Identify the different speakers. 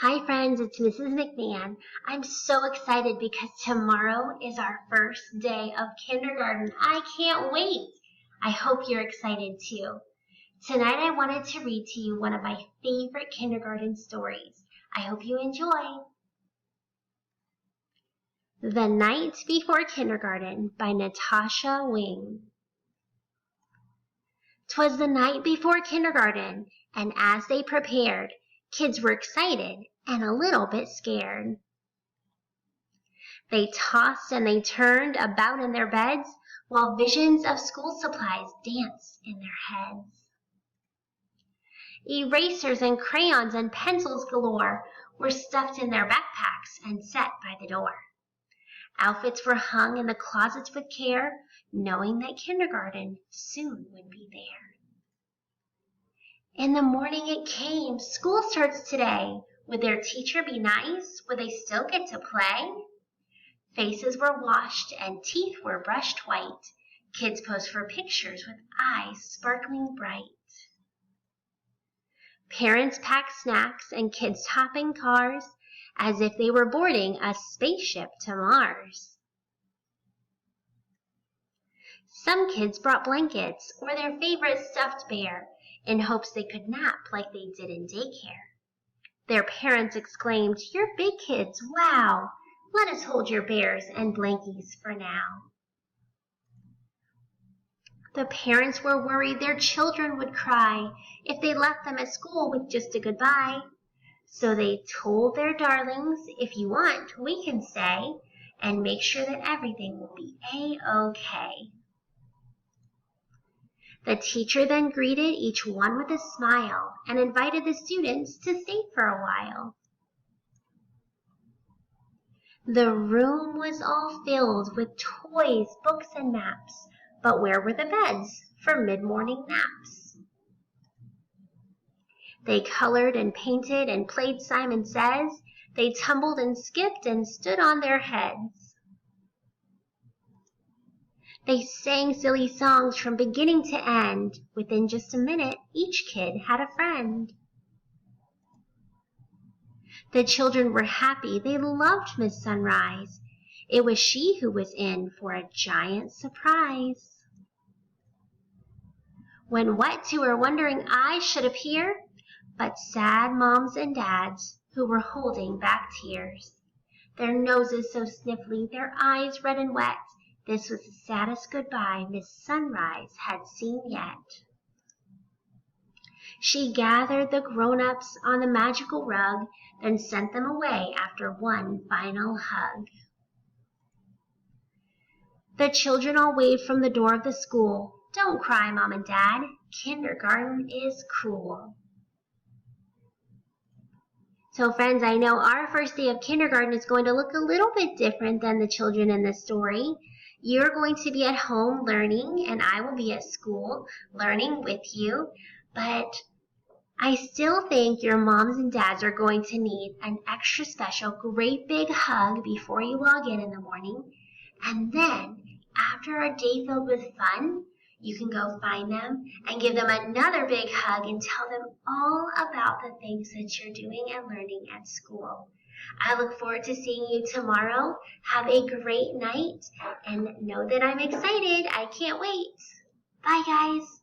Speaker 1: Hi friends, it's Mrs. McMahon. I'm so excited because tomorrow is our first day of kindergarten. I can't wait. I hope you're excited too. Tonight I wanted to read to you one of my favorite kindergarten stories. I hope you enjoy. The Night Before Kindergarten by Natasha Wing. 'Twas the night before kindergarten, and as they prepared, kids were excited and a little bit scared. They tossed and they turned about in their beds while visions of school supplies danced in their heads. Erasers and crayons and pencils galore were stuffed in their backpacks and set by the door. Outfits were hung in the closets with care, knowing that kindergarten soon would be there. In the morning it came. School starts today. Would their teacher be nice? Would they still get to play? Faces were washed and teeth were brushed white. Kids posed for pictures with eyes sparkling bright. Parents packed snacks and kids topping cars as if they were boarding a spaceship to Mars. Some kids brought blankets or their favorite stuffed bear in hopes they could nap like they did in daycare. Their parents exclaimed, "You're big kids, wow! Let us hold your bears and blankies for now." The parents were worried their children would cry if they left them at school with just a goodbye. So they told their darlings, "If you want, we can stay and make sure that everything will be A-OK." The teacher then greeted each one with a smile and invited the students to stay for a while. The room was all filled with toys, books, and maps, but where were the beds for mid-morning naps? They colored and painted and played Simon Says. They tumbled and skipped and stood on their heads. They sang silly songs from beginning to end. Within just a minute, each kid had a friend. The children were happy. They loved Miss Sunrise. It was she who was in for a giant surprise. When what to her wondering eyes should appear but sad moms and dads who were holding back tears. Their noses so sniffly, their eyes red and wet. This was the saddest goodbye Miss Sunrise had seen yet. She gathered the grown-ups on the magical rug, then sent them away after one final hug. The children all waved from the door of the school. "Don't cry, Mom and Dad. Kindergarten is cool." So friends, I know our first day of kindergarten is going to look a little bit different than the children in this story. You're going to be at home learning, and I will be at school learning with you. But I still think your moms and dads are going to need an extra special, great big hug before you log in the morning. And then, after a day filled with fun, you can go find them and give them another big hug and tell them all about the things that you're doing and learning at school. I look forward to seeing you tomorrow. Have a great night and know that I'm excited. I can't wait. Bye, guys.